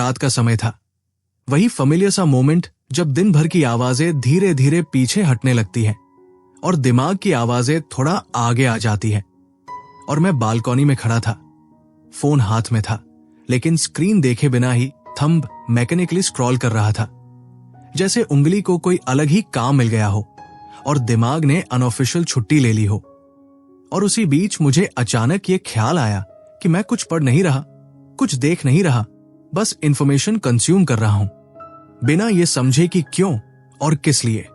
रात का समय था। वही फेमिलियर सा मोमेंट जब दिन भर की आवाजें धीरे धीरे पीछे हटने लगती हैं और दिमाग की आवाजें थोड़ा आगे आ जाती हैं। और मैं बालकनी में खड़ा था, फोन हाथ में था, लेकिन स्क्रीन देखे बिना ही थंब मैकेनिकली स्क्रॉल कर रहा था, जैसे उंगली को कोई अलग ही काम मिल गया हो और दिमाग ने अनऑफिशियल छुट्टी ले ली हो। और उसी बीच मुझे अचानक ये ख्याल आया कि मैं कुछ पढ़ नहीं रहा, कुछ देख नहीं रहा, बस इंफॉर्मेशन कंज्यूम कर रहा हूं, बिना ये समझे कि क्यों और किस लिए।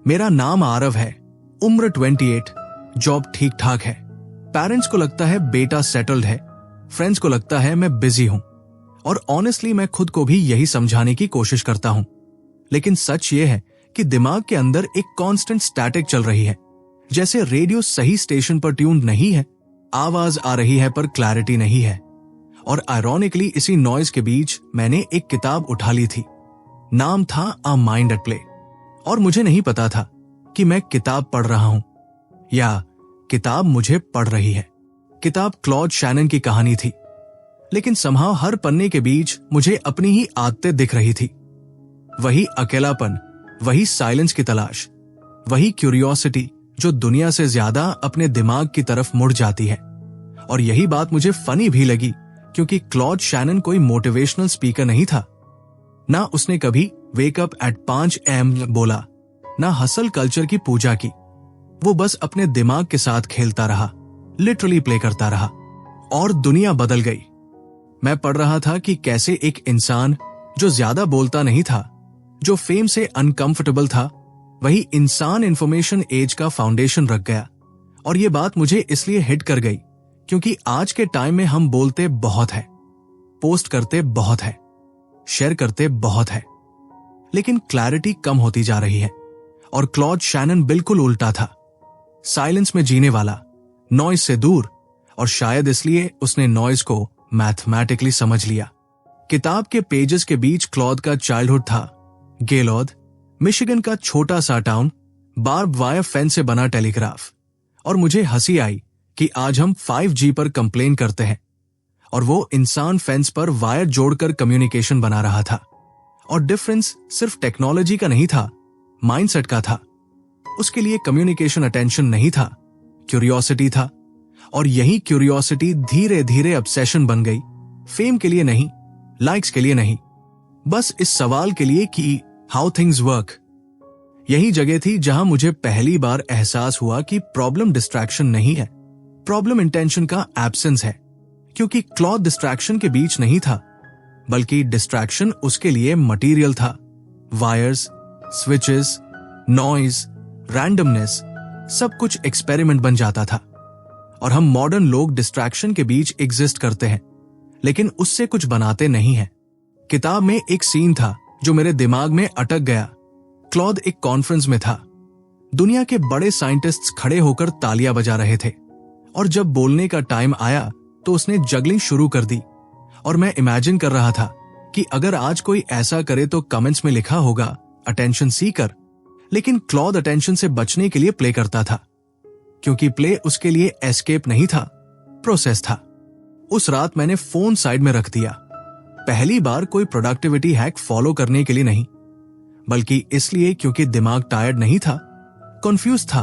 मेरा नाम आरव है, उम्र 28, जॉब ठीक ठाक है, पेरेंट्स को लगता है बेटा सेटल्ड है, फ्रेंड्स को लगता है मैं बिजी हूं, और ऑनेस्टली मैं खुद को भी यही समझाने की कोशिश करता हूं। लेकिन सच ये है कि दिमाग के अंदर एक कांस्टेंट स्टैटिक चल रही है, जैसे रेडियो सही स्टेशन पर ट्यून्ड नहीं है, आवाज आ रही है पर क्लैरिटी नहीं है। और आयरॉनिकली इसी नॉइज के बीच मैंने एक किताब उठा ली थी। नाम था अ माइंड एट प्ले, और मुझे नहीं पता था कि मैं किताब पढ़ रहा हूं या किताब मुझे पढ़ रही है। किताब क्लॉड शैनन की कहानी थी, लेकिन समहाउ हर पन्ने के बीच मुझे अपनी ही आदतें दिख रही थी। वही अकेलापन, वही साइलेंस की तलाश, वही क्यूरियोसिटी जो दुनिया से ज्यादा अपने दिमाग की तरफ मुड़ जाती है। और यही बात मुझे फनी भी लगी, क्योंकि क्लॉड शैनन कोई मोटिवेशनल स्पीकर नहीं था। ना उसने कभी वेक अप एट 5 AM बोला, ना हसल कल्चर की पूजा की। वो बस अपने दिमाग के साथ खेलता रहा, लिटरली प्ले करता रहा, और दुनिया बदल गई। मैं पढ़ रहा था कि कैसे एक इंसान जो ज्यादा बोलता नहीं था, जो फेम से अनकंफर्टेबल था, वही इंसान इंफॉर्मेशन एज का फाउंडेशन रख गया। और ये बात मुझे इसलिए हिट कर गई क्योंकि आज के टाइम में हम बोलते बहुत है, पोस्ट करते बहुत है, शेयर करते बहुत है, लेकिन क्लैरिटी कम होती जा रही है। और क्लॉड शैनन बिल्कुल उल्टा था, साइलेंस में जीने वाला, नॉइज से दूर, और शायद इसलिए उसने नॉइज को मैथमेटिकली समझ लिया। किताब के पेजेस के बीच क्लॉड का चाइल्डहुड था, गेलॉद, मिशिगन का छोटा सा टाउन, बार्ब वायर फेंस से बना टेलीग्राफ। और मुझे हंसी आई कि आज हम 5G पर कंप्लेन करते हैं, और वो इंसान फेंस पर वायर जोड़कर कम्युनिकेशन बना रहा था। और डिफरेंस सिर्फ टेक्नोलॉजी का नहीं था, माइंडसेट का था। उसके लिए कम्युनिकेशन अटेंशन नहीं था, क्यूरियोसिटी था। और यही क्यूरियोसिटी धीरे धीरे ऑब्सेशन बन गई, फेम के लिए नहीं, लाइक्स के लिए नहीं, बस इस सवाल के लिए कि हाउ थिंग्स वर्क। यही जगह थी जहां मुझे पहली बार एहसास हुआ कि प्रॉब्लम डिस्ट्रैक्शन नहीं है, प्रॉब्लम इंटेंशन का एब्सेंस है। क्योंकि क्लॉड डिस्ट्रैक्शन के बीच नहीं था, बल्कि डिस्ट्रैक्शन उसके लिए मटेरियल था। वायर्स, स्विचेस, नॉइज, रैंडमनेस, सब कुछ एक्सपेरिमेंट बन जाता था। और हम मॉडर्न लोग डिस्ट्रैक्शन के बीच एग्जिस्ट करते हैं, लेकिन उससे कुछ बनाते नहीं हैं। किताब में एक सीन था जो मेरे दिमाग में अटक गया। क्लॉड एक कॉन्फ्रेंस में था, दुनिया के बड़े साइंटिस्ट्स खड़े होकर तालियां बजा रहे थे, और जब बोलने का टाइम आया तो उसने जगलिंग शुरू कर दी। और मैं इमेजिन कर रहा था कि अगर आज कोई ऐसा करे तो कमेंट्स में लिखा होगा अटेंशन सीकर। लेकिन क्लॉड अटेंशन से बचने के लिए प्ले करता था, क्योंकि प्ले उसके लिए एस्केप नहीं था, प्रोसेस था। उस रात मैंने फोन साइड में रख दिया, पहली बार कोई प्रोडक्टिविटी हैक फॉलो करने के लिए नहीं, बल्कि इसलिए क्योंकि दिमाग टायर्ड नहीं था, कंफ्यूज था।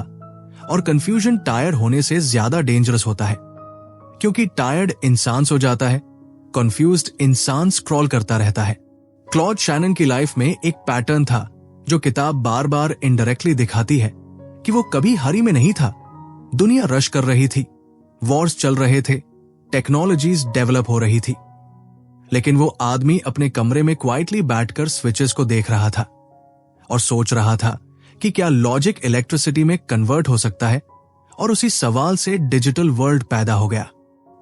और कंफ्यूजन टायर्ड होने से ज्यादा डेंजरस होता है, क्योंकि टायर्ड इंसान सो जाता है, कंफ्यूज्ड इंसान स्क्रॉल करता रहता है। क्लॉड शैनन की लाइफ में एक पैटर्न था जो किताब बार बार इनडायरेक्टली दिखाती है कि वो कभी हरी में नहीं था। दुनिया रश कर रही थी, वॉर्स चल रहे थे, टेक्नोलॉजीज डेवलप हो रही थी, लेकिन वो आदमी अपने कमरे में क्वाइटली बैठकर स्विचेस को देख रहा था और सोच रहा था कि क्या लॉजिक इलेक्ट्रिसिटी में कन्वर्ट हो सकता है। और उसी सवाल से डिजिटल वर्ल्ड पैदा हो गया।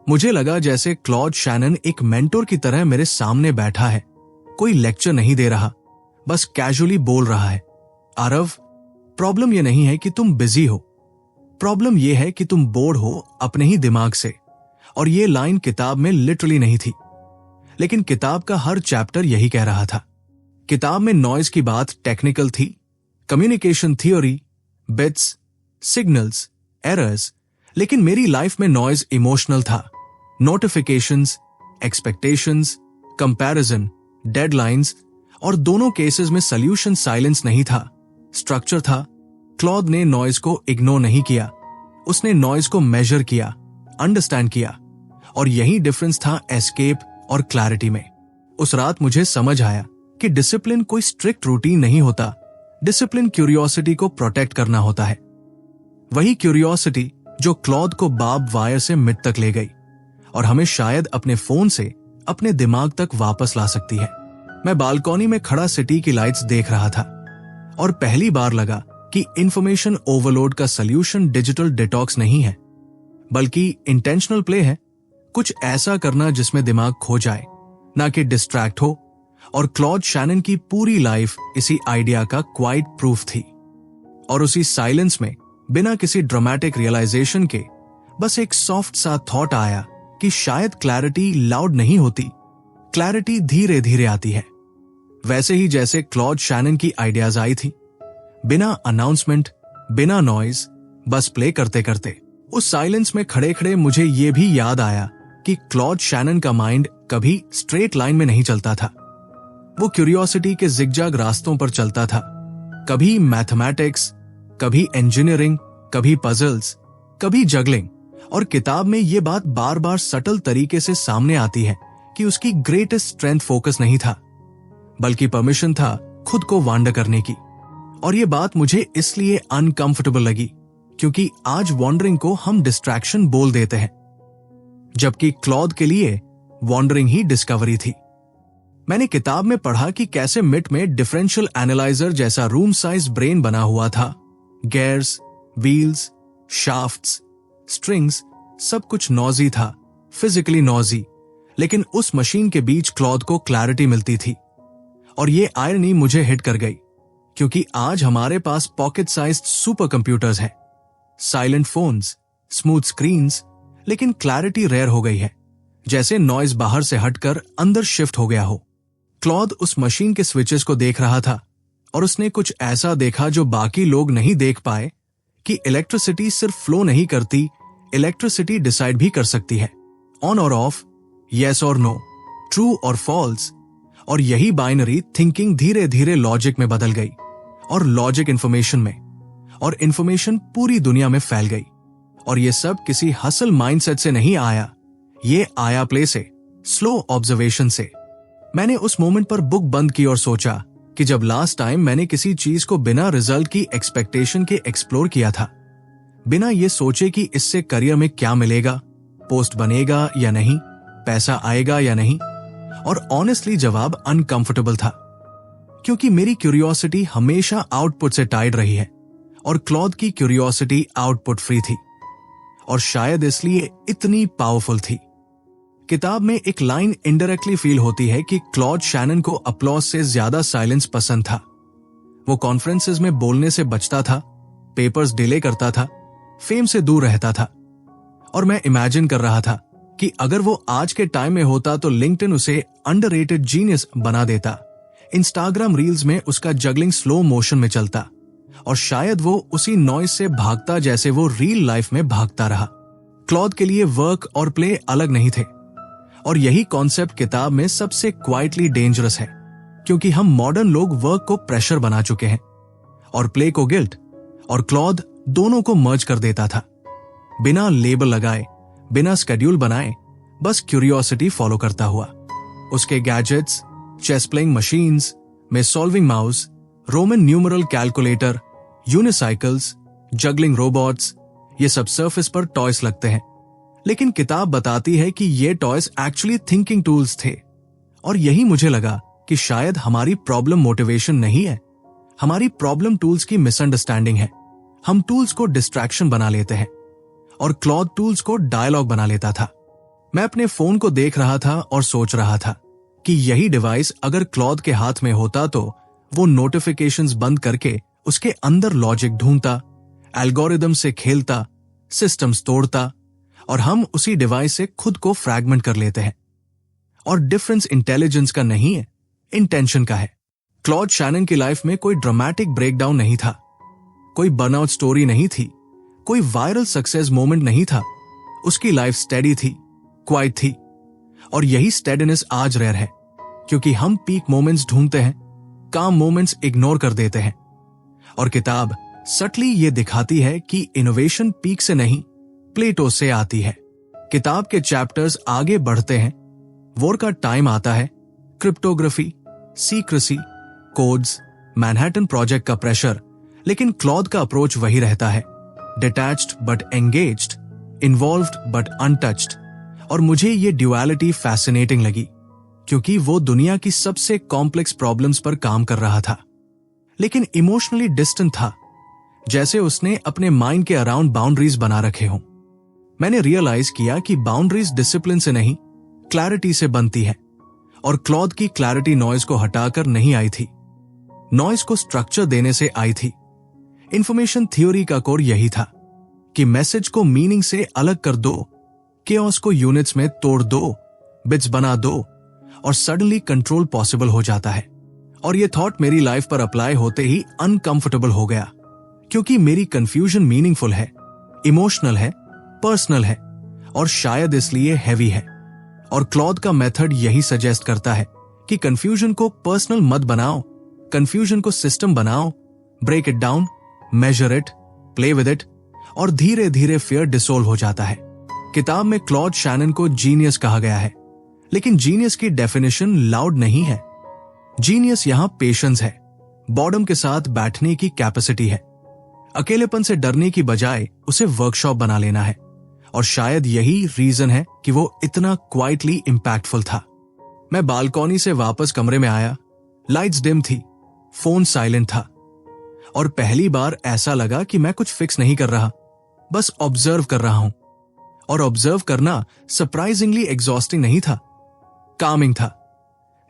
मुझे लगा जैसे क्लॉड शैनन एक मेंटोर की तरह मेरे सामने बैठा है, कोई लेक्चर नहीं दे रहा, बस कैजुअली बोल रहा है, आरव, प्रॉब्लम यह नहीं है कि तुम बिजी हो, प्रॉब्लम यह है कि तुम बोर्ड हो अपने ही दिमाग से। और ये लाइन किताब में लिटरली नहीं थी, लेकिन किताब का हर चैप्टर यही कह रहा था। किताब में नॉइज की बात टेक्निकल थी, communication theory, bits, signals, errors, लेकिन मेरी लाइफ में नॉइज इमोशनल था। नोटिफिकेशंस, एक्सपेक्टेशंस, कंपैरिजन, डेडलाइंस और दोनों केसेस में सॉल्यूशन साइलेंस नहीं था, स्ट्रक्चर था। क्लॉड ने नॉइज को इग्नोर नहीं किया, उसने नॉइज को मेजर किया, अंडरस्टैंड किया, और यही डिफरेंस था एस्केप और क्लैरिटी में। उस रात मुझे समझ आया कि डिसिप्लिन कोई स्ट्रिक्ट रूटीन नहीं होता, डिसिप्लिन क्यूरियोसिटी को प्रोटेक्ट करना होता है। वही क्यूरियोसिटी जो क्लॉड को बार्ब वायर से मिड तक ले गई और हमें शायद अपने फोन से अपने दिमाग तक वापस ला सकती है। मैं बालकनी में खड़ा सिटी की लाइट्स देख रहा था और पहली बार लगा कि इंफॉर्मेशन ओवरलोड का सॉल्यूशन डिजिटल डिटॉक्स नहीं है, बल्कि इंटेंशनल प्ले है। कुछ ऐसा करना जिसमें दिमाग खो जाए, ना कि डिस्ट्रैक्ट हो। और क्लॉड शैनन की पूरी लाइफ इसी आइडिया का क्वाइट प्रूफ थी। और उसी साइलेंस में बिना किसी ड्रामेटिक रियलाइजेशन के बस एक सॉफ्ट सा थॉट आया कि शायद क्लैरिटी लाउड नहीं होती, क्लैरिटी धीरे धीरे आती है। वैसे ही जैसे क्लॉड शैनन की आइडियाज आई थी, बिना अनाउंसमेंट, बिना नॉइज, बस प्ले करते करते। उस साइलेंस में खड़े खड़े मुझे यह भी याद आया कि क्लॉड शैनन का माइंड कभी स्ट्रेट लाइन में नहीं चलता था। वो क्यूरियोसिटी के जिगजैग रास्तों पर चलता था, कभी मैथमेटिक्स, कभी इंजीनियरिंग, कभी पजल्स, कभी जगलिंग। और किताब में ये बात बार बार सटल तरीके से सामने आती है कि उसकी ग्रेटेस्ट स्ट्रेंथ फोकस नहीं था, बल्कि परमिशन था खुद को वांडर करने की। और ये बात मुझे इसलिए अनकंफर्टेबल लगी क्योंकि आज वॉन्डरिंग को हम डिस्ट्रैक्शन बोल देते हैं, जबकि क्लॉड के लिए वॉन्डरिंग ही डिस्कवरी थी। मैंने किताब में पढ़ा कि कैसे मिट में डिफरेंशियल एनालाइजर जैसा रूम साइज ब्रेन बना हुआ था। गेयर्स, व्हील्स, शाफ्ट्स, स्ट्रिंग्स, सब कुछ नॉजी था, फिजिकली नॉजी, लेकिन उस मशीन के बीच क्लॉड को क्लैरिटी मिलती थी। और ये आयरनी मुझे हिट कर गई क्योंकि आज हमारे पास पॉकेट साइज्ड सुपर कंप्यूटर्स हैं, साइलेंट फोन्स, स्मूथ स्क्रीन्स, लेकिन क्लैरिटी रेयर हो गई है, जैसे नॉइज बाहर से हटकर अंदर शिफ्ट हो गया हो। क्लॉड उस मशीन के स्विचेस को देख रहा था और उसने कुछ ऐसा देखा जो बाकी लोग नहीं देख पाए, कि इलेक्ट्रिसिटी सिर्फ फ्लो नहीं करती, इलेक्ट्रिसिटी डिसाइड भी कर सकती है, ऑन और ऑफ, यस और नो, ट्रू और फॉल्स। और यही बाइनरी थिंकिंग धीरे धीरे लॉजिक में बदल गई, और लॉजिक इंफॉर्मेशन में, और इंफॉर्मेशन पूरी दुनिया में फैल गई। और ये सब किसी हसल माइंडसेट से नहीं आया, ये आया प्ले से, स्लो ऑब्जर्वेशन से। मैंने उस मोमेंट पर बुक बंद की और सोचा कि जब लास्ट टाइम मैंने किसी चीज को बिना रिजल्ट की एक्सपेक्टेशन के एक्सप्लोर किया था, बिना ये सोचे कि इससे करियर में क्या मिलेगा, पोस्ट बनेगा या नहीं, पैसा आएगा या नहीं, और ऑनेस्टली जवाब अनकंफर्टेबल था, क्योंकि मेरी क्यूरियोसिटी हमेशा आउटपुट से टाइड रही है और क्लॉड की क्यूरियोसिटी आउटपुट फ्री थी, और शायद इसलिए इतनी पावरफुल थी। किताब में एक लाइन इनडायरेक्टली फील होती है कि क्लॉड शैनन को अपलॉज से ज्यादा साइलेंस पसंद था। वो कॉन्फ्रेंसेस में बोलने से बचता था, पेपर्स डिले करता था, फेम से दूर रहता था। और मैं इमेजिन कर रहा था कि अगर वो आज के टाइम में होता तो लिंक्डइन उसे अंडररेटेड जीनियस बना देता, इंस्टाग्राम रील्स में उसका जगलिंग स्लो मोशन में चलता, और शायद वो उसी नॉइज से भागता जैसे वो रियल लाइफ में भागता रहा। क्लॉड के लिए वर्क और प्ले अलग नहीं थे, और यही कॉन्सेप्ट किताब में सबसे क्वाइटली डेंजरस है, क्योंकि हम मॉडर्न लोग वर्क को प्रेशर बना चुके हैं और प्ले को गिल्ट, और क्लॉड दोनों को मर्ज कर देता था, बिना लेबल लगाए, बिना स्केड्यूल बनाए, बस क्यूरियोसिटी फॉलो करता हुआ। उसके गैजेट्स, चेस प्लेइंग मशीन्स में solving mouse, roman numeral calculator, unicycles, juggling robots, ये सब सरफेस पर टॉयस लगते हैं, लेकिन किताब बताती है कि ये टॉयस एक्चुअली थिंकिंग टूल्स थे। और यही मुझे लगा कि शायद हमारी प्रॉब्लम मोटिवेशन नहीं है, हमारी प्रॉब्लम टूल्स की मिसअंडरस्टैंडिंग है। हम टूल्स को डिस्ट्रैक्शन बना लेते हैं और क्लॉड टूल्स को डायलॉग बना लेता था। मैं अपने फोन को देख रहा था और सोच रहा था कि यही डिवाइस अगर क्लॉड के हाथ में होता तो वो नोटिफिकेशंस बंद करके उसके अंदर लॉजिक ढूंढता, एल्गोरिदम से खेलता, सिस्टम्स तोड़ता, और हम उसी डिवाइस से खुद को फ्रैगमेंट कर लेते हैं। और डिफरेंस इंटेलिजेंस का नहीं है, इंटेंशन का है। क्लॉड शैनन की लाइफ में कोई ड्रामेटिक ब्रेकडाउन नहीं था, कोई बर्नआउट स्टोरी नहीं थी, कोई वायरल सक्सेस मोमेंट नहीं था। उसकी लाइफ स्टेडी थी, क्वाइट थी, और यही स्टेडीनेस आज रेयर है, क्योंकि हम पीक मोमेंट्स ढूंढते हैं, काम मोमेंट्स इग्नोर कर देते हैं। और किताब सटली ये दिखाती है कि इनोवेशन पीक से नहीं, प्लेटो से आती है। किताब के चैप्टर्स आगे बढ़ते हैं, वॉर का टाइम आता है, cryptography, secrecy, codes, Manhattan project का प्रेशर, लेकिन क्लॉद का अप्रोच वही रहता है, detached but engaged, involved but untouched. और मुझे ये ड्युअलिटी फैसिनेटिंग लगी, क्योंकि वो दुनिया की सबसे कॉम्प्लेक्स प्रॉब्लम्स पर काम कर रहा था, लेकिन इमोशनली डिस्टेंट था, जैसे उसने अपने माइंड के अराउंड बाउंड्रीज बना रखे हों। मैंने रियलाइज किया कि बाउंड्रीज डिसिप्लिन से नहीं, क्लैरिटी से बनती है, और क्लॉद की क्लैरिटी नॉइज को हटाकर नहीं आई थी, नॉइज को स्ट्रक्चर देने से आई थी। इंफॉर्मेशन थ्योरी का कोर यही था कि मैसेज को मीनिंग से अलग कर दो, केओस को यूनिट्स में तोड़ दो, बिट्स बना दो, और सडनली कंट्रोल पॉसिबल हो जाता है। और ये थॉट मेरी लाइफ पर अप्लाई होते ही अनकंफर्टेबल हो गया, क्योंकि मेरी कंफ्यूजन मीनिंगफुल है, इमोशनल है, पर्सनल है, और शायद इसलिए हैवी है। और क्लॉद का मेथड यही सजेस्ट करता है कि कंफ्यूजन को पर्सनल मत बनाओ, कंफ्यूजन को सिस्टम बनाओ, break it down, measure it, play with it, और धीरे धीरे फियर डिसोल्व हो जाता है। किताब में क्लॉड शैनन को जीनियस कहा गया है, लेकिन जीनियस की डेफिनेशन लाउड नहीं है। जीनियस यहां पेशेंस है, बॉर्डम के साथ बैठने की कैपेसिटी है, अकेलेपन से डरने की बजाय उसे वर्कशॉप बना लेना है। और शायद यही रीजन है कि वो इतना क्वाइटली इंपैक्टफुल था। मैं बालकॉनी से वापस कमरे में आया, लाइट्स डिम थी, फोन साइलेंट था, और पहली बार ऐसा लगा कि मैं कुछ फिक्स नहीं कर रहा, बस ऑब्जर्व कर रहा हूं। और ऑब्जर्व करना सरप्राइजिंगली एग्जॉस्टिंग नहीं था, कामिंग था,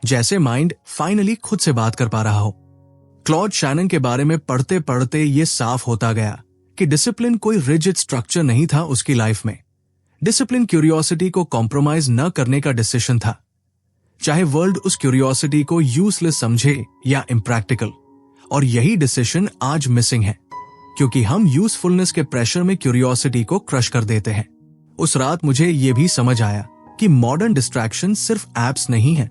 जैसे माइंड फाइनली खुद से बात कर पा रहा हो। क्लॉड शैनन के बारे में पढ़ते पढ़ते ये साफ होता गया कि डिसिप्लिन कोई रिजिड स्ट्रक्चर नहीं था उसकी लाइफ में। डिसिप्लिन क्यूरियोसिटी को कॉम्प्रोमाइज न करने का डिसीजन था, चाहे वर्ल्ड उस क्यूरियोसिटी को यूजलेस समझे या इम्प्रैक्टिकल। और यही डिसीजन आज मिसिंग है, क्योंकि हम यूजफुलनेस के प्रेशर में क्यूरियोसिटी को क्रश कर देते हैं। उस रात मुझे यह भी समझ आया कि मॉडर्न डिस्ट्रैक्शन सिर्फ एप्स नहीं है,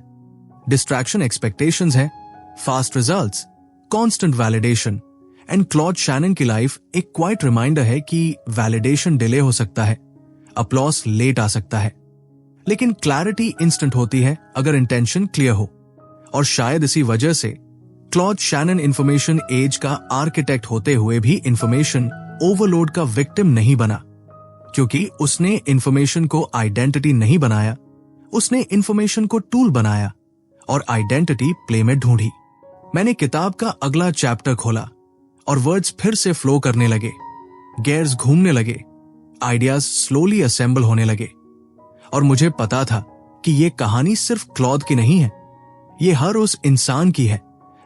डिस्ट्रैक्शन एक्सपेक्टेशंस है, fast results, constant validation. And Claude Shannon की लाइफ एक क्वाइट रिमाइंडर है कि वैलिडेशन डिले हो सकता है, अपलॉस लेट आ सकता है, लेकिन क्लैरिटी इंस्टेंट होती है अगर इंटेंशन क्लियर हो। और शायद इसी वजह से क्लॉड शैनन इंफॉर्मेशन एज का आर्किटेक्ट होते हुए भी इंफॉर्मेशन ओवरलोड का विक्टिम नहीं बना, क्योंकि उसने इंफॉर्मेशन को आइडेंटिटी नहीं बनाया, उसने इंफॉर्मेशन को टूल बनाया और आइडेंटिटी प्ले में ढूंढी। मैंने किताब का अगला चैप्टर खोला और वर्ड्स फिर से फ्लो करने लगे, गेयर्स घूमने लगे, आइडियाज स्लोली असेंबल होने लगे। और मुझे पता था कि ये कहानी सिर्फ क्लॉद की नहीं है, ये हर उस इंसान की है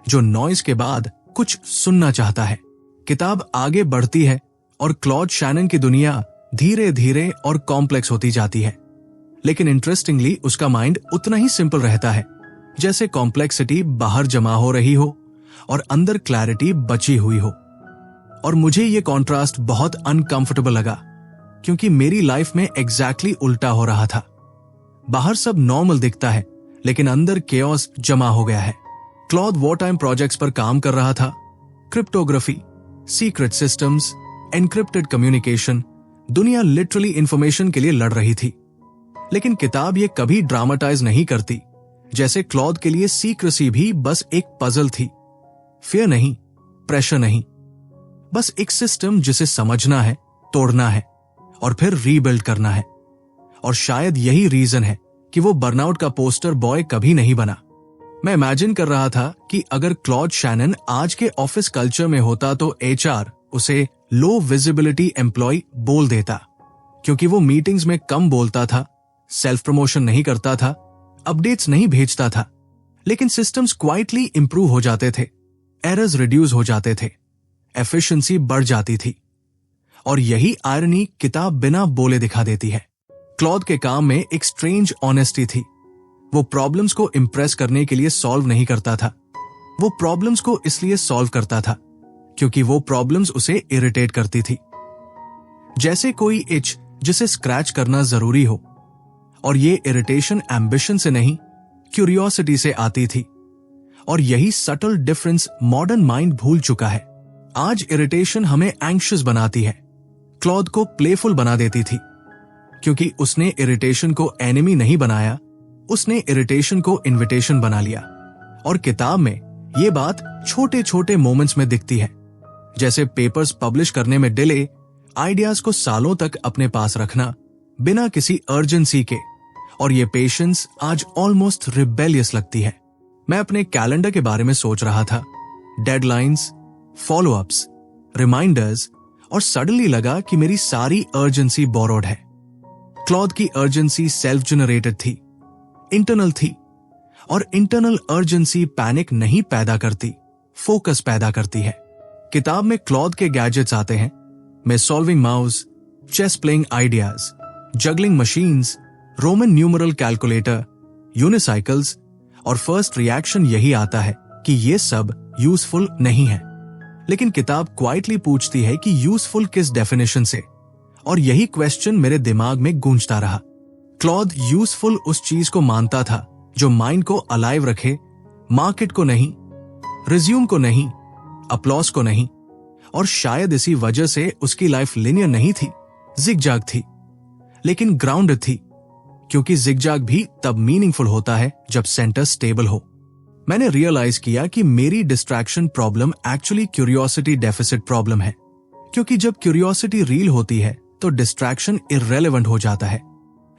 जो नॉइज के बाद कुछ सुनना चाहता है। किताब आगे बढ़ती है और क्लॉड शैनन की दुनिया धीरे धीरे और कॉम्प्लेक्स होती जाती है, लेकिन इंटरेस्टिंगली उसका माइंड उतना ही सिंपल रहता है जैसे कॉम्प्लेक्सिटी बाहर जमा हो रही हो और अंदर क्लैरिटी बची हुई हो। और मुझे ये कॉन्ट्रास्ट बहुत अनकंफर्टेबल लगा, क्योंकि मेरी लाइफ में एग्जैक्टली उल्टा हो रहा था। बाहर सब नॉर्मल दिखता है, लेकिन अंदर केओस जमा हो गया है। क्लॉद वॉर टाइम प्रोजेक्ट्स पर काम कर रहा था, cryptography, secret systems, encrypted communication, दुनिया लिटरली इंफॉर्मेशन के लिए लड़ रही थी। लेकिन किताब ये कभी ड्रामाटाइज नहीं करती, जैसे क्लॉद के लिए सीक्रेसी भी बस एक पजल थी, फियर नहीं, प्रेशर नहीं, बस एक सिस्टम जिसे समझना है, तोड़ना है और फिर रीबिल्ड करना है। और शायद यही रीजन है कि वो बर्नआउट का पोस्टर बॉय कभी नहीं बना। मैं इमेजिन कर रहा था कि अगर क्लॉड शैनन आज के ऑफिस कल्चर में होता तो एचआर उसे लो विजिबिलिटी एम्प्लॉय बोल देता, क्योंकि वो मीटिंग्स में कम बोलता था, सेल्फ प्रमोशन नहीं करता था, अपडेट्स नहीं भेजता था, लेकिन सिस्टम्स क्वाइटली इंप्रूव हो जाते थे, एरर्स रिड्यूस हो जाते थे, एफिशिएंसी बढ़ जाती थी। और यही आयरनी किताब बिना बोले दिखा देती है। क्लॉद के काम में एक स्ट्रेंज ऑनेस्टी थी। वो प्रॉब्लम्स को इंप्रेस करने के लिए सॉल्व नहीं करता था, वो प्रॉब्लम्स को इसलिए सॉल्व करता था क्योंकि वो प्रॉब्लम्स उसे इरिटेट करती थी, जैसे कोई इच जिसे स्क्रैच करना जरूरी हो। और ये इरिटेशन एम्बिशन से नहीं, क्यूरियोसिटी से आती थी। और यही सटल डिफरेंस मॉडर्न माइंड भूल चुका है। आज इरिटेशन हमें एंग्शियस बनाती है, क्लॉद को प्लेफुल बना देती थी, क्योंकि उसने इरिटेशन को एनिमी नहीं बनाया, उसने इरिटेशन को इनविटेशन बना लिया। और किताब में ये बात छोटे छोटे मोमेंट्स में दिखती है, जैसे पेपर्स पब्लिश करने में डिले, आइडियाज को सालों तक अपने पास रखना बिना किसी अर्जेंसी के, और ये पेशेंस आज ऑलमोस्ट रिबेलियस लगती है। मैं अपने कैलेंडर के बारे में सोच रहा था, डेडलाइंस, फॉलोअप्स, रिमाइंडर्स, और सडनली लगा कि मेरी सारी अर्जेंसी बोरोड है। क्लॉद की अर्जेंसी सेल्फ जनरेटेड थी, इंटरनल थी, और इंटरनल अर्जेंसी पैनिक नहीं पैदा करती, फोकस पैदा करती है। किताब में क्लॉद के गैजेट्स आते हैं, मैं solving mouse, chess playing ideas, juggling machines, roman numeral calculator, unicycles, और फर्स्ट रिएक्शन यही आता है कि ये सब यूजफुल नहीं है। लेकिन किताब क्वाइटली पूछती है कि यूजफुल किस डेफिनेशन से, और यही क्वेश्चन मेरे दिमाग में गूंजता रहा। क्लॉद यूजफुल उस चीज को मानता था जो माइंड को अलाइव रखे, मार्केट को नहीं, रिज्यूम को नहीं, अपलॉस को नहीं, और शायद इसी वजह से उसकी लाइफ लिनियर नहीं थी, जिगजैग थी, लेकिन ग्राउंडेड थी, क्योंकि जिगजैग भी तब मीनिंगफुल होता है जब सेंटर स्टेबल हो। मैंने रियलाइज किया कि मेरी distraction problem actually curiosity deficit problem है, क्योंकि जब क्यूरियोसिटी रील होती है तो डिस्ट्रैक्शन इररेलेवेंट हो जाता है।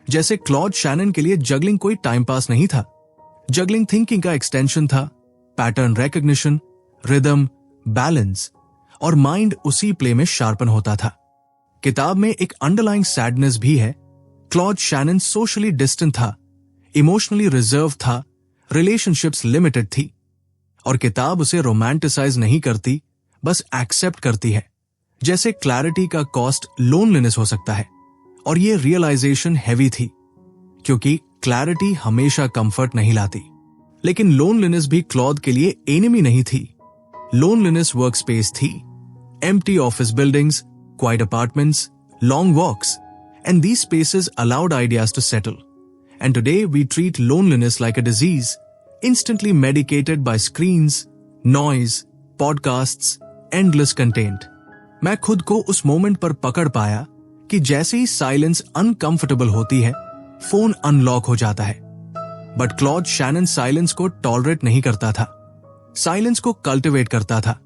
जैसे क्लॉड शैनन के लिए जगलिंग कोई टाइम पास नहीं था, जगलिंग थिंकिंग का एक्सटेंशन था, पैटर्न रिकॉग्निशन, रिदम, बैलेंस, और माइंड उसी प्ले में शार्पन होता था। किताब में एक अंडरलाइंग सैडनेस भी है। क्लॉड शैनन सोशली डिस्टेंट था, इमोशनली रिजर्व था, रिलेशनशिप्स लिमिटेड थी, और किताब उसे रोमांटिसाइज नहीं करती, बस एक्सेप्ट करती है। जैसे क्लैरिटी का कॉस्ट लोनलीनेस हो सकता है, और ये रियलाइजेशन हैवी थी, क्योंकि क्लैरिटी हमेशा कंफर्ट नहीं लाती। लेकिन लोनलीनेस भी क्लॉद के लिए एनिमी नहीं थी। लोनलीनेस वर्क स्पेस थी, empty office buildings, quiet apartments, long walks, and these spaces allowed ideas to settle. And today we treat loneliness like a disease, instantly medicated by screens, noise, podcasts, endless content. मैं खुद को उस moment पर पकड़ पाया कि जैसे ही silence uncomfortable होती है, फोन अनलॉक हो जाता है। बट क्लॉड शैनन साइलेंस को टॉलरेट नहीं करता था, साइलेंस को कल्टिवेट करता था,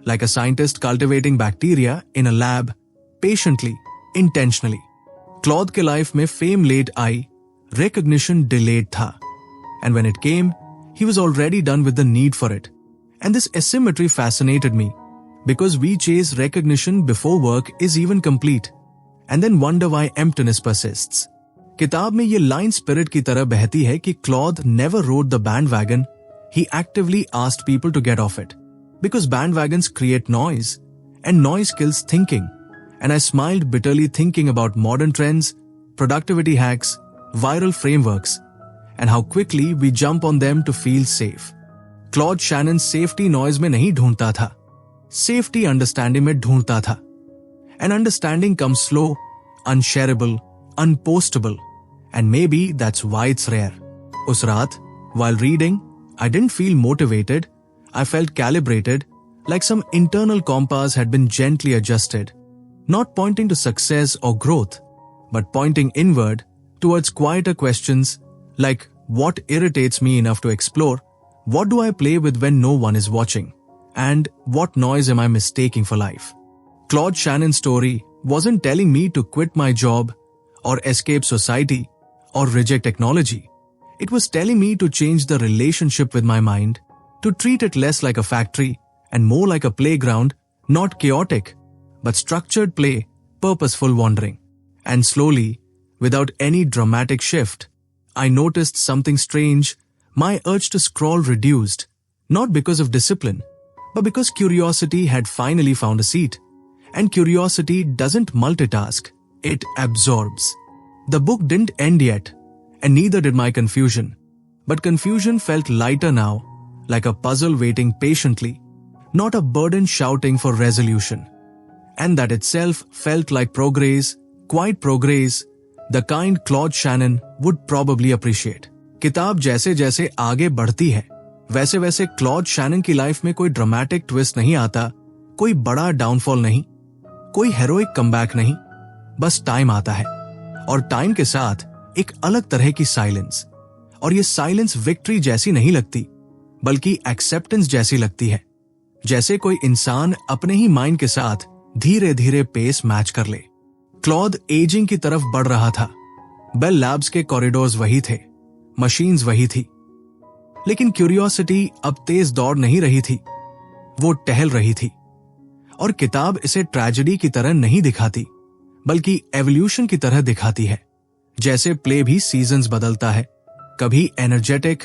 like a scientist cultivating bacteria in a lab, patiently, intentionally. Claude के लाइफ में फेम लेट आई, रिकॉग्निशन डिलेड था, and when it came, he was already done with the need for it. And this asymmetry fascinated me, because we chase recognition before work is even complete, and then wonder why emptiness persists. किताब में ये line spirit की तरह बहती है कि Claude never rode the bandwagon, he actively asked people to get off it, because bandwagons create noise, and noise kills thinking. And I smiled bitterly thinking about modern trends, productivity hacks, viral frameworks, and how quickly we jump on them to feel safe. Claude Shannon safety noise में नहीं ढूंढता था, safety understanding में ढूंढता था. And understanding comes slow, unshareable, unpostable, and maybe that's why it's rare. उस रात, while reading, I didn't feel motivated, I felt calibrated, like some internal compass had been gently adjusted. Not pointing to success or growth, but pointing inward towards quieter questions like what irritates me enough to explore, what do I play with when no one is watching, and what noise am I mistaking for life. Claude Shannon's story wasn't telling me to quit my job or escape society or reject technology. It was telling me to change the relationship with my mind, to treat it less like a factory and more like a playground, not chaotic, but structured play, purposeful wandering. And slowly, without any dramatic shift, I noticed something strange. My urge to scroll reduced, not because of discipline, but because curiosity had finally found a seat. And curiosity doesn't multitask, it absorbs. The book didn't end yet, and neither did my confusion. But confusion felt lighter now, like a puzzle waiting patiently, not a burden shouting for resolution. And that itself felt like progress, quiet progress, the kind Claude Shannon would probably appreciate. किताब जैसे जैसे आगे बढ़ती है वैसे वैसे Claude Shannon की life में कोई ड्रामेटिक ट्विस्ट नहीं आता, कोई बड़ा डाउनफॉल नहीं, कोई हेरोइक कमबैक नहीं, बस टाइम आता है और टाइम के साथ एक अलग तरह की साइलेंस। और ये साइलेंस विक्ट्री जैसी नहीं लगती बल्कि एक्सेप्टेंस जैसी लगती है, जैसे कोई इंसान अपने ही माइंड के साथ धीरे धीरे पेस मैच कर ले। क्लॉड एजिंग की तरफ बढ़ रहा था। बेल लैब्स के कॉरिडोर्स वही थे, मशीन्स वही थी, लेकिन क्यूरियोसिटी अब तेज दौड़ नहीं रही थी, वो टहल रही थी। और किताब इसे ट्रेजेडी की तरह नहीं दिखाती बल्कि एवोल्यूशन की तरह दिखाती है। जैसे प्ले भी सीजन्स बदलता है, कभी एनर्जेटिक,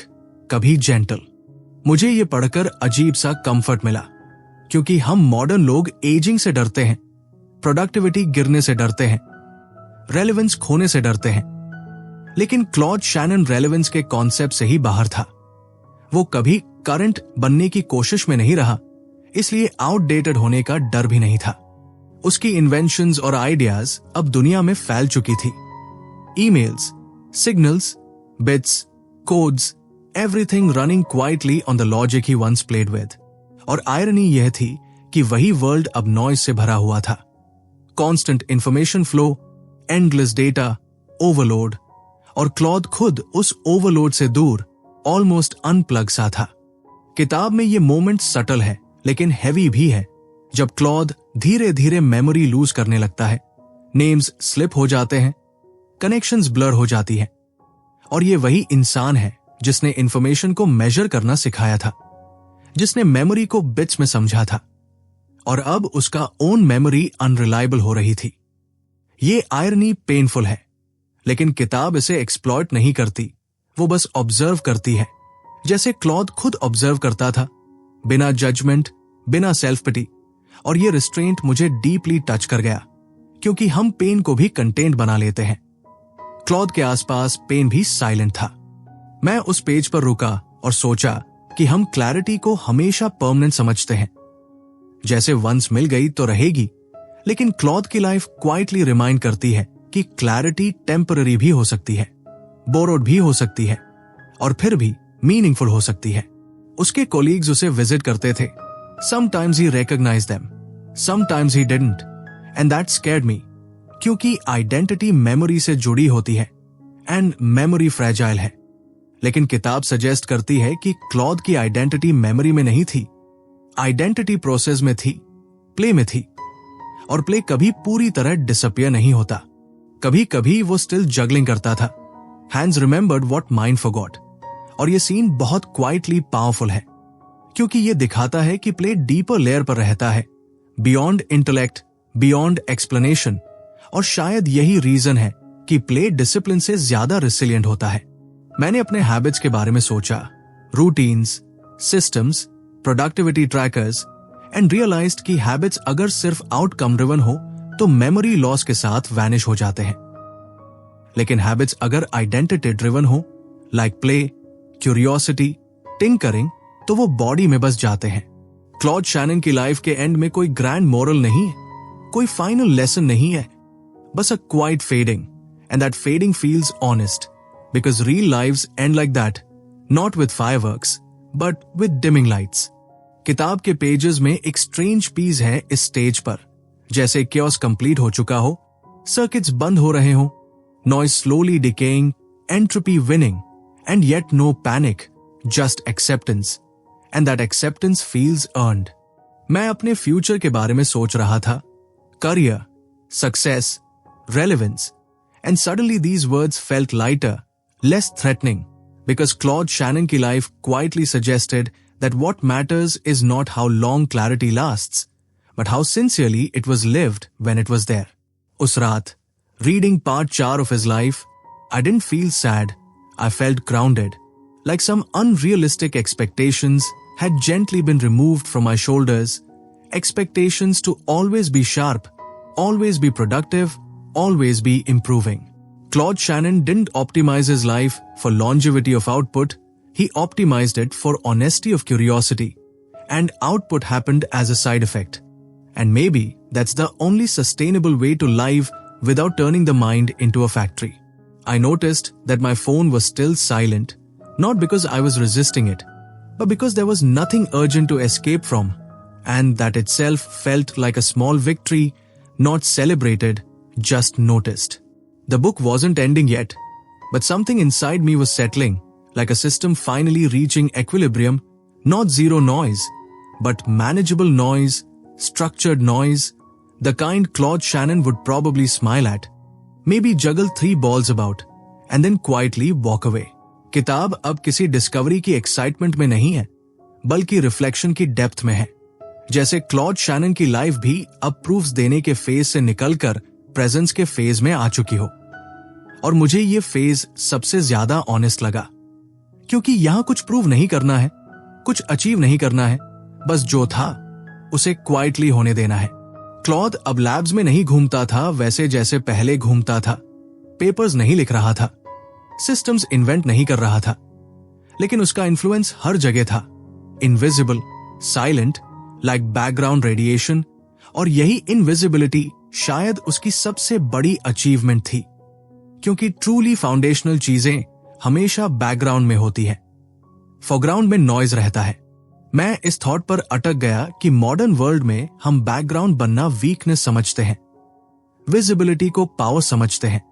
कभी जेंटल। मुझे ये पढ़कर अजीब सा कंफर्ट मिला, क्योंकि हम मॉडर्न लोग एजिंग से डरते हैं, प्रोडक्टिविटी गिरने से डरते हैं, रेलेवेंस खोने से डरते हैं। लेकिन क्लॉड शैनन रेलेवेंस के कॉन्सेप्ट से ही बाहर था। वो कभी करंट बनने की कोशिश में नहीं रहा, इसलिए आउटडेटेड होने का डर भी नहीं था। उसकी इन्वेंशंस और आइडियाज अब दुनिया में फैल चुकी थी। Emails, signals, bits, codes, everything running quietly on the logic he once played with. और आयरनी यह थी कि वही वर्ल्ड अब नॉइज से भरा हुआ था। Constant information flow, endless data, overload. और क्लॉड खुद उस ओवरलोड से दूर ऑलमोस्ट अनप्लग सा था। किताब में ये मोमेंट सटल है लेकिन हैवी भी है, जब क्लॉड धीरे धीरे मेमोरी लूज करने लगता है, नेम्स स्लिप हो जाते हैं, कनेक्शंस ब्लर हो जाती हैं। और ये वही इंसान है जिसने इंफॉर्मेशन को मेजर करना सिखाया था, जिसने मेमोरी को बिट्स में समझा था, और अब उसका ओन मेमोरी अनरिलायबल हो रही थी। ये आयरनी पेनफुल है, लेकिन किताब इसे एक्सप्लॉइट नहीं करती, वो बस ऑब्जर्व करती है, जैसे क्लॉड खुद ऑब्जर्व करता था, बिना जजमेंट, बिना सेल्फ पिटी। और ये रिस्ट्रेंट मुझे डीपली टच कर गया, क्योंकि हम पेन को भी कंटेंट बना लेते हैं। क्लॉड के आसपास पेन भी साइलेंट था। मैं उस पेज पर रुका और सोचा कि हम क्लैरिटी को हमेशा परमानेंट समझते हैं, जैसे वंस मिल गई तो रहेगी। लेकिन क्लॉड की लाइफ क्वाइटली रिमाइंड करती है कि क्लैरिटी टेम्पररी भी हो सकती है, बोरोड भी हो सकती है, और फिर भी मीनिंगफुल हो सकती है। उसके कोलीग्स उसे विजिट करते थे। Sometimes he recognized them, sometimes he didn't, and that scared me, क्योंकि आइडेंटिटी मेमोरी से जुड़ी होती है एंड मेमोरी फ्रेजाइल है। लेकिन किताब सजेस्ट करती है कि क्लॉड की आइडेंटिटी मेमोरी में नहीं थी, आइडेंटिटी प्रोसेस में थी, प्ले में थी। और प्ले कभी पूरी तरह डिसअपियर नहीं होता, कभी कभी वो स्टिल जगलिंग करता था। Hands remembered what mind forgot. और ये सीन बहुत क्वाइटली पावरफुल है, क्योंकि ये दिखाता है कि प्ले डीपर लेयर पर रहता है, बियॉन्ड इंटेलेक्ट, बियॉन्ड एक्सप्लेनेशन। और शायद यही रीजन है कि प्ले डिसिप्लिन से ज्यादा रिसिलिएंट होता है। मैंने अपने हैबिट्स के बारे में सोचा, routines, systems, productivity trackers, and realised कि हैबिट्स अगर सिर्फ आउटकम ड्रिवन हो तो मेमोरी लॉस के साथ वैनिश हो जाते हैं। लेकिन हैबिट्स अगर आइडेंटिटी ड्रिवन हो, लाइक प्ले, क्यूरियोसिटी, टिंकरिंग, तो वो बॉडी में बस जाते हैं। क्लॉड शैनन की लाइफ के एंड में कोई ग्रैंड मोरल नहीं है, कोई फाइनल लेसन नहीं है, बस a quiet fading, and that fading feels honest, because real lives end like that, not with fireworks but with dimming lights. किताब के पेजेस में एक स्ट्रेंज पीस है इस स्टेज पर, जैसे क्योस कंप्लीट हो चुका हो, सर्किट्स बंद हो रहे हो, noise slowly decaying, entropy winning, and yet no panic, just acceptance, and that acceptance feels earned. मैं अपने फ्यूचर के बारे में सोच रहा था, career, success, relevance, and suddenly these words felt lighter, less threatening, because Claude Shannon की life quietly suggested that what matters is not how long clarity lasts, but how sincerely it was lived when it was there. उस रात, reading part 4 of his life, I didn't feel sad. I felt grounded, like some unrealistic expectations had gently been removed from my shoulders. Expectations to always be sharp, always be productive, always be improving. Claude Shannon didn't optimize his life for longevity of output, he optimized it for honesty of curiosity, and output happened as a side effect. And maybe that's the only sustainable way to live without turning the mind into a factory. I noticed that my phone was still silent, Not because I was resisting it, but because there was nothing urgent to escape from, and that itself felt like a small victory, not celebrated, just noticed. The book wasn't ending yet, but something inside me was settling, like a system finally reaching equilibrium, not zero noise, but manageable noise, structured noise, the kind Claude Shannon would probably smile at, maybe juggle 3 balls about, and then quietly walk away. किताब अब किसी discovery की excitement में नहीं है, बल्कि reflection की depth में है। जैसे क्लॉड शैनन की लाइफ भी अब प्रूफ्स देने के फेज से निकलकर प्रेजेंस के फेज में आ चुकी हो। और मुझे ये फेज सबसे ज्यादा ऑनेस्ट लगा, क्योंकि यहां कुछ प्रूव नहीं करना है, कुछ अचीव नहीं करना है, बस जो था उसे क्वाइटली होने देना है। क्लॉड अब लैब्स में नहीं घूमता था वैसे जैसे पहले घूमता था, पेपर्स नहीं लिख रहा था, सिस्टम्स इन्वेंट नहीं कर रहा था, लेकिन उसका इन्फ्लुएंस हर जगह था, invisible, silent, like background radiation. और यही इनविजिबिलिटी शायद उसकी सबसे बड़ी अचीवमेंट थी, क्योंकि ट्रूली फाउंडेशनल चीजें हमेशा बैकग्राउंड में होती है, फोरग्राउंड में नॉइज रहता है। मैं इस थॉट पर अटक गया कि मॉडर्न वर्ल्ड में हम बैकग्राउंड बनना वीकनेस समझते हैं, विजिबिलिटी को पावर समझते हैं।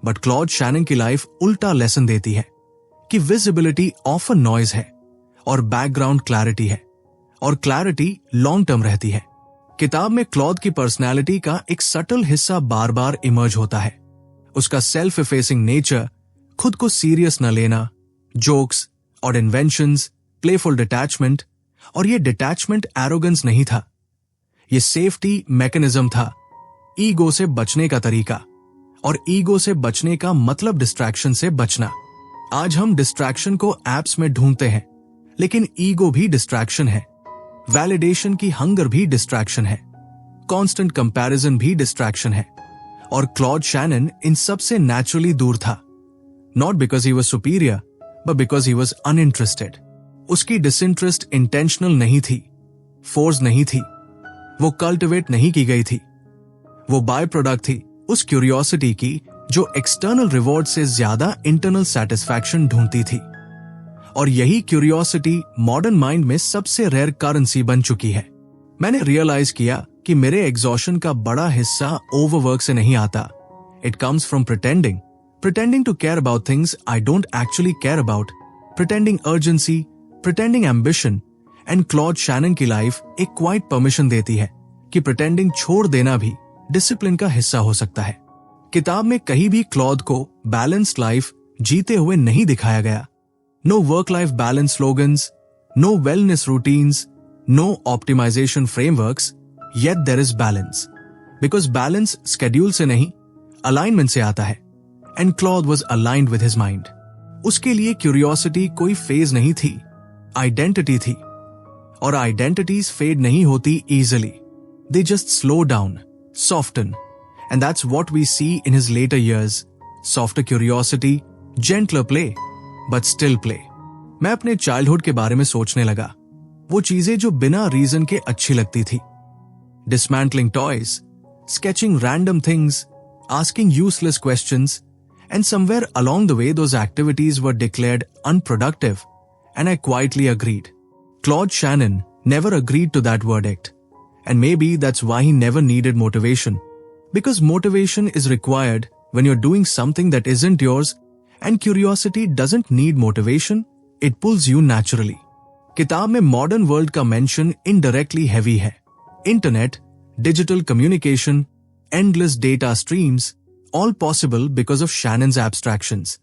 बट क्लॉड शैनन की लाइफ उल्टा लेसन देती है कि विजिबिलिटी ऑफन नॉइज है और बैकग्राउंड क्लैरिटी है, और क्लैरिटी लॉन्ग टर्म रहती है। किताब में क्लॉड की पर्सनैलिटी का एक सटल हिस्सा बार बार इमर्ज होता है। उसका सेल्फ इफेसिंग नेचर, खुद को सीरियस न लेना, जोक्स और इन्वेंशंस, प्लेफुल डिटैचमेंट। और ये डिटैचमेंट एरोगेंस नहीं था, ये सेफ्टी मैकेनिज्म था, ईगो से बचने का तरीका। और ईगो से बचने का मतलब डिस्ट्रैक्शन से बचना। आज हम डिस्ट्रैक्शन को एप्स में ढूंढते हैं, लेकिन ईगो भी डिस्ट्रैक्शन है, वैलिडेशन की हंगर भी डिस्ट्रैक्शन है, कांस्टेंट कंपैरिजन भी डिस्ट्रैक्शन है। और क्लॉड शैनन इन सब से नेचुरली दूर था, not because he was superior, but because he was uninterested. उसकी डिसइंटरेस्ट इंटेंशनल नहीं थी, फोर्स नहीं थी, वो कल्टिवेट नहीं की गई थी, वो बाय प्रोडक्ट थी उस क्यूरियोसिटी की जो एक्सटर्नल रिवॉर्ड से ज्यादा इंटरनल सेटिस्फैक्शन ढूंढती थी। और यही क्यूरियोसिटी मॉडर्न माइंड में सबसे रेयर करेंसी बन चुकी है। मैंने रियलाइज किया कि मेरे एग्जॉशन का बड़ा हिस्सा ओवरवर्क से नहीं आता, it comes from pretending to care about things I don't actually care about, pretending urgency, pretending ambition. And Claude Shannon की लाइफ एक क्वाइट परमिशन देती है कि प्रिटेंडिंग छोड़ देना भी डिसिप्लिन का हिस्सा हो सकता है। किताब में कहीं भी क्लॉड को बैलेंस्ड लाइफ जीते हुए नहीं दिखाया गया। No work life balance slogans, no wellness routines, no optimisation frameworks, yet there is balance. Because balance schedule से नहीं, अलाइनमेंट से आता है। And Claude was aligned with his mind. उसके लिए क्यूरियोसिटी कोई फेज नहीं थी, आइडेंटिटी थी। और आइडेंटिटीज फेड नहीं होती easily, they just slow down, soften, and that's what we see in his later years. Softer curiosity, gentler play, but still play. मैं अपने चाइल्डहुड के बारे में सोचने लगा, वो चीजें जो बिना रीजन के अच्छी लगती थी। Dismantling toys, sketching random things, asking useless questions, and somewhere along the way those activities were declared unproductive, and I quietly agreed. Claude Shannon never agreed to that verdict. And maybe that's why he never needed motivation. Because motivation is required when you're doing something that isn't yours, and curiosity doesn't need motivation, it pulls you naturally. किताब में modern world का mention indirectly heavy है। Internet, digital communication, endless data streams, all possible because of Shannon's abstractions.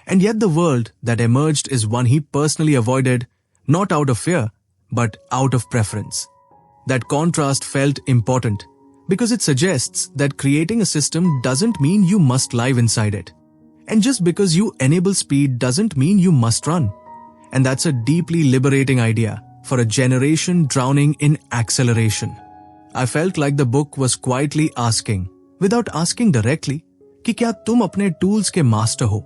And yet the world that emerged is one he personally avoided, not out of fear, but out of preference. That contrast felt important because it suggests that creating a system doesn't mean you must live inside it. And just because you enable speed doesn't mean you must run. And that's a deeply liberating idea for a generation drowning in acceleration. I felt like the book was quietly asking, without asking directly, कि क्या तुम अपने tools के master हो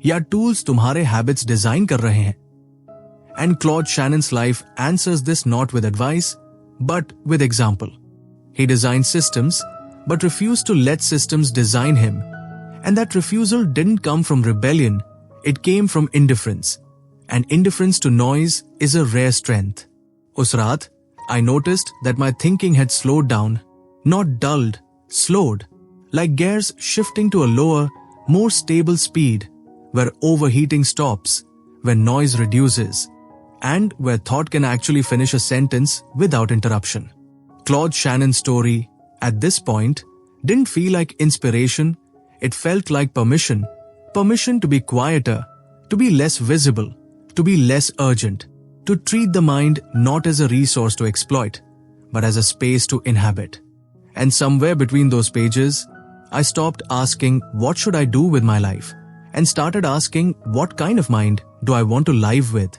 या tools तुम्हारे habits design कर रहे हैं? And Claude Shannon's life answers this not with advice, but with example. He designed systems, but refused to let systems design him. And that refusal didn't come from rebellion, it came from indifference. and indifference to noise is a rare strength. उस रात, I noticed that my thinking had slowed down, not dulled, slowed, like gears shifting to a lower, more stable speed, where overheating stops, where noise reduces, and where thought can actually finish a sentence without interruption. Claude Shannon's story, at this point, didn't feel like inspiration, it felt like permission. Permission to be quieter, to be less visible, to be less urgent, to treat the mind not as a resource to exploit, but as a space to inhabit. And somewhere between those pages, I stopped asking what should I do with my life and started asking what kind of mind do I want to live with.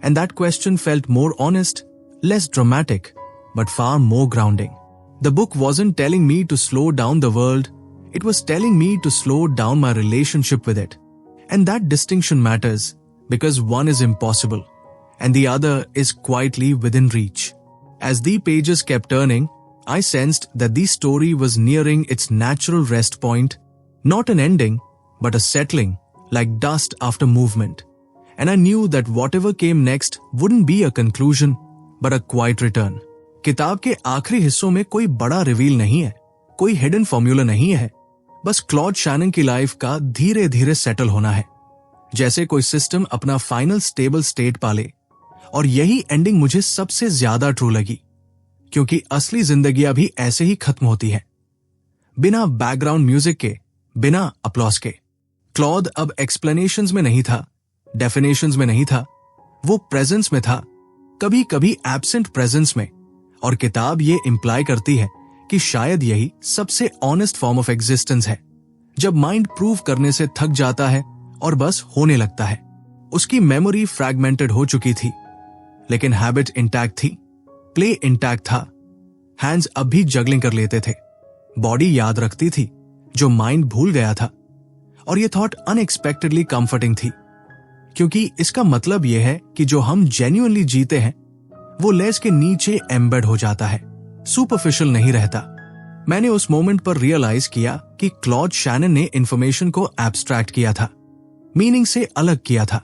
And that question felt more honest, less dramatic, but far more grounding. The book wasn't telling me to slow down the world, it was telling me to slow down my relationship with it. And that distinction matters because one is impossible and the other is quietly within reach. As the pages kept turning, I sensed that the story was nearing its natural rest point, not an ending, but a settling, like dust after movement. And I knew that whatever came next wouldn't be a conclusion, but a quiet return. किताब के आखिरी हिस्सों में कोई बड़ा reveal नहीं है, कोई हिडन फॉर्मूला नहीं है, बस क्लॉड शैनन की लाइफ का धीरे धीरे सेटल होना है, जैसे कोई सिस्टम अपना फाइनल स्टेबल स्टेट पाले। और यही एंडिंग मुझे सबसे ज्यादा ट्रू लगी, क्योंकि असली जिंदगियां भी ऐसे ही खत्म होती हैं, बिना बैकग्राउंड म्यूजिक के, बिना अपलॉस के। क्लॉड अब एक्सप्लेनेशंस में नहीं था, डेफिनेशंस में नहीं था, वो प्रेजेंस में था, कभी कभी एब्सेंट प्रेजेंस में। और किताब ये इंप्लाई करती है कि शायद यही सबसे ऑनेस्ट फॉर्म ऑफ एग्जिस्टेंस है, जब माइंड प्रूव करने से थक जाता है और बस होने लगता है। उसकी मेमोरी फ्रैगमेंटेड हो चुकी थी, लेकिन हैबिट इंटैक्ट थी, प्ले इंटैक्ट था, हैंड्स अब भी जगलिंग कर लेते थे, बॉडी याद रखती थी जो माइंड भूल गया था। और ये थॉट अनएक्सपेक्टेडली कंफर्टिंग थी, क्योंकि इसका मतलब यह है कि जो हम जेन्युइनली जीते हैं वो लेस के नीचे एम्बेड हो जाता है, सुपरफिशियल नहीं रहता। मैंने उस मोमेंट पर रियलाइज किया कि क्लॉड शैनन ने इंफॉर्मेशन को एब्स्ट्रैक्ट किया था, मीनिंग से अलग किया था,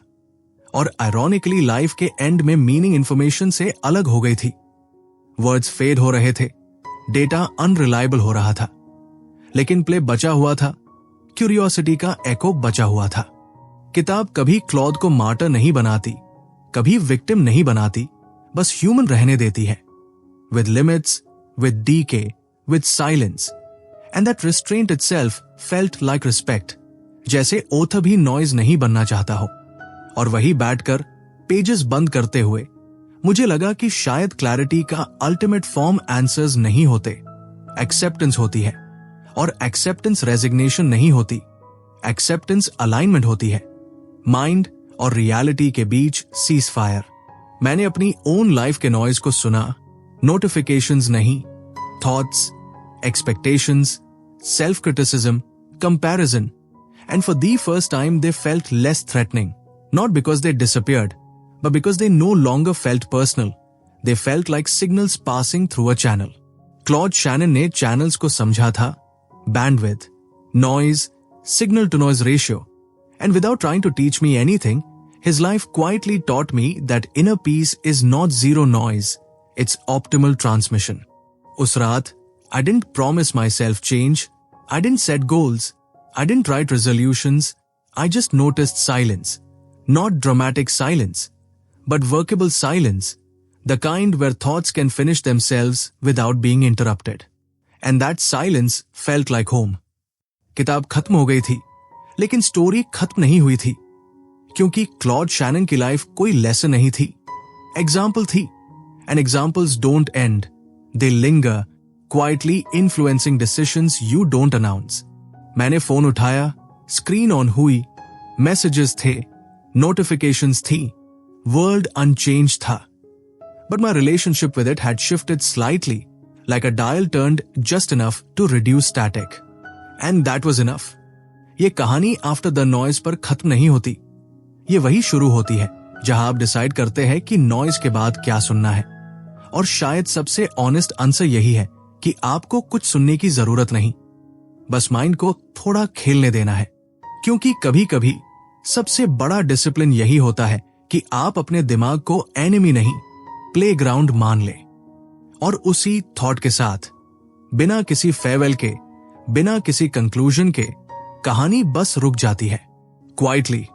और आयरॉनिकली लाइफ के एंड में मीनिंग इंफॉर्मेशन से अलग हो गई थी। वर्ड्स फेड हो रहे थे, डेटा अनरिलायबल हो रहा था, लेकिन प्ले बचा हुआ था, क्यूरियोसिटी का एको बचा हुआ था। किताब कभी क्लॉड को मार्टर नहीं बनाती, कभी विक्टिम नहीं बनाती, बस ह्यूमन रहने देती है, with limits, with decay, with silence. And that restraint itself felt like respect, जैसे ओथ भी नॉइज नहीं बनना चाहता हो। और वही बैठकर पेजेस बंद करते हुए मुझे लगा कि शायद क्लैरिटी का अल्टीमेट फॉर्म आंसर्स नहीं होते, एक्सेप्टेंस होती है। और एक्सेप्टेंस रेजिग्नेशन नहीं होती, एक्सेप्टेंस अलाइनमेंट होती है, माइंड और रियलिटी के बीच सीज फायर। मैंने अपनी ओन लाइफ के नॉइज को सुना, नोटिफिकेशंस नहीं, thoughts, expectations, self criticism, comparison, and for the first time they felt less threatening, not because they disappeared, but because they no longer felt personal. They felt like signals passing through a channel. Claude Shannon ने channels को समझा था, bandwidth, noise, signal to noise ratio, and without trying to teach me anything, his life quietly taught me that inner peace is not zero noise, it's optimal transmission. उस रात, I didn't promise myself change, I didn't set goals, I didn't write resolutions, I just noticed silence. Not dramatic silence, but workable silence, the kind where thoughts can finish themselves without being interrupted. And that silence felt like home. किताब खत्म हो गई थी, लेकिन story खत्म नहीं हुई थी, क्योंकि क्लॉड शैनन की लाइफ कोई लेसन नहीं थी, एग्जाम्पल थी, and examples don't end. They linger, quietly influencing decisions you don't announce. मैंने फोन उठाया, स्क्रीन ऑन हुई, मैसेजेस थे, नोटिफिकेशंस थी, वर्ल्ड अनचेंज था, but my relationship with it had shifted slightly, like a dial turned just enough to reduce static. And that was enough. ये कहानी after the noise पर खत्म नहीं होती, ये वही शुरू होती है जहां आप डिसाइड करते हैं कि नॉइज के बाद क्या सुनना है। और शायद सबसे ऑनेस्ट आंसर यही है कि आपको कुछ सुनने की जरूरत नहीं, बस माइंड को थोड़ा खेलने देना है। क्योंकि कभी कभी सबसे बड़ा डिसिप्लिन यही होता है कि आप अपने दिमाग को एनिमी नहीं, प्लेग्राउंड मान लें। और उसी थॉट के साथ, बिना किसी फेयरवेल के, बिना किसी कंक्लूजन के, कहानी बस रुक जाती है, क्वाइटली,